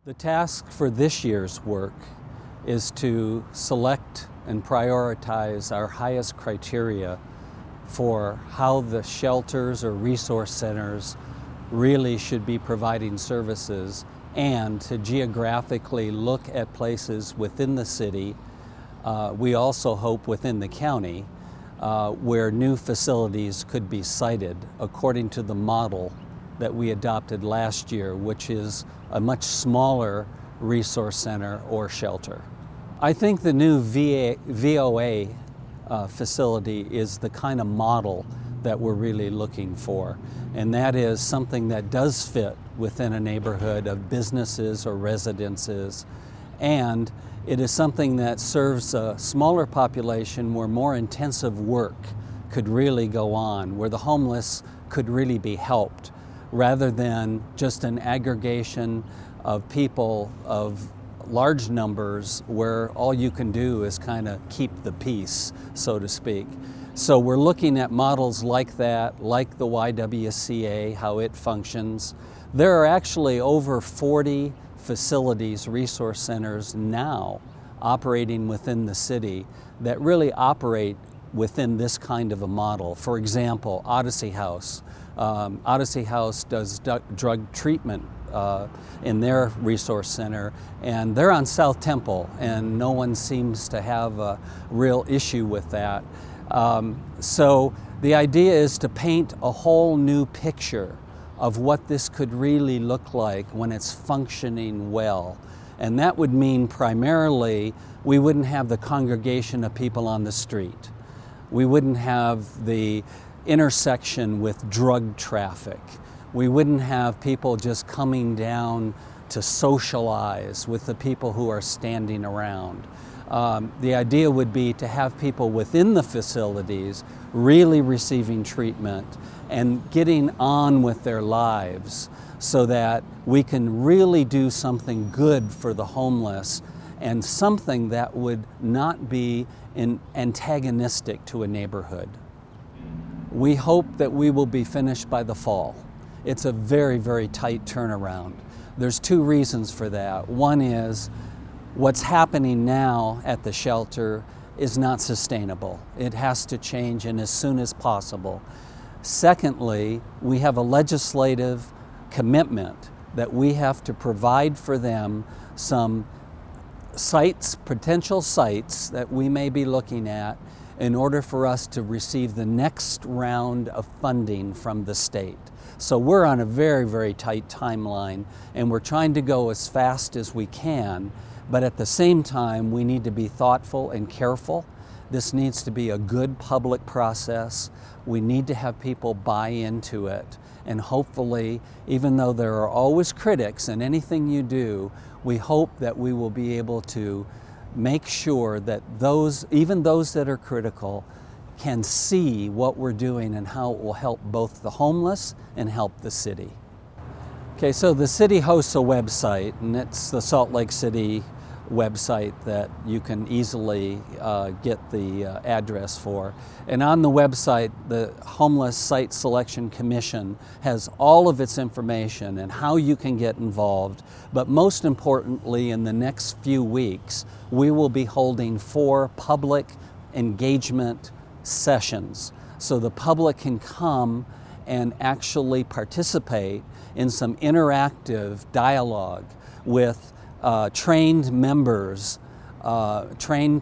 The task for this year's work is to select and prioritize our highest criteria for how the shelters or resource centers really should be providing services, and to geographically look at places within the city, we also hope within the county, where new facilities could be sited according to the model that we adopted last year, which is a much smaller resource center or shelter. I think the new VOA facility is the kind of model that we're really looking for, and that is something that does fit within a neighborhood of businesses or residences, and it is something that serves a smaller population where more intensive work could really go on, where the homeless could really be helped, rather than just an aggregation of people of large numbers where all you can do is kind of keep the peace, so to speak. So we're looking at models like that, like the YWCA, how it functions. There are actually over 40 facilities, resource centers now operating within the city that really operate within this kind of a model. For example, Odyssey House. Odyssey House does drug treatment in their resource center, and they're on South Temple, and no one seems to have a real issue with that. So the idea is to paint a whole new picture of what this could really look like when it's functioning well. And that would mean primarily we wouldn't have the congregation of people on the street. We wouldn't have the intersection with drug traffic. We wouldn't have people just coming down to socialize with the people who are standing around. The idea would be to have people within the facilities really receiving treatment and getting on with their lives, so that we can really do something good for the homeless, and something that would not be antagonistic to a neighborhood. We hope that we will be finished by the fall. It's a very, very tight turnaround. There's two reasons for that. One is what's happening now at the shelter is not sustainable. It has to change, and as soon as possible. Secondly, we have a legislative commitment that we have to provide for them some sites, potential sites that we may be looking at, in order for us to receive the next round of funding from the state. So we're on a very, very tight timeline, and we're trying to go as fast as we can, but at the same time we need to be thoughtful and careful. This needs to be a good public process. We need to have people buy into it, and hopefully, even though there are always critics in anything you do, we hope that we will be able to make sure that even those that are critical can see what we're doing and how it will help both the homeless and help the city. Okay, so the city hosts a website, and it's the Salt Lake City website that you can easily get the address for. And on the website, the Homeless Site Selection Commission has all of its information and how you can get involved. But most importantly, in the next few weeks, we will be holding 4 public engagement sessions, so the public can come and actually participate in some interactive dialogue with trained members, trained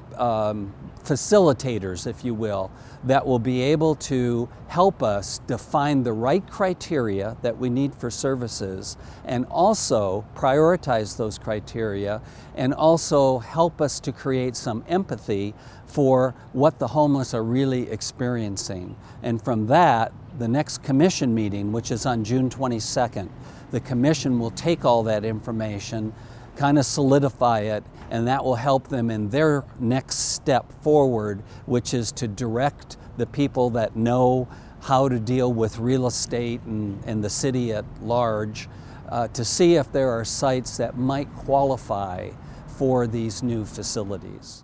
facilitators, if you will, that will be able to help us define the right criteria that we need for services, and also prioritize those criteria, and also help us to create some empathy for what the homeless are really experiencing. And from that, the next commission meeting, which is on June 22nd, the commission will take all that information, kind of solidify it, and that will help them in their next step forward, which is to direct the people that know how to deal with real estate and the city at large, to see if there are sites that might qualify for these new facilities.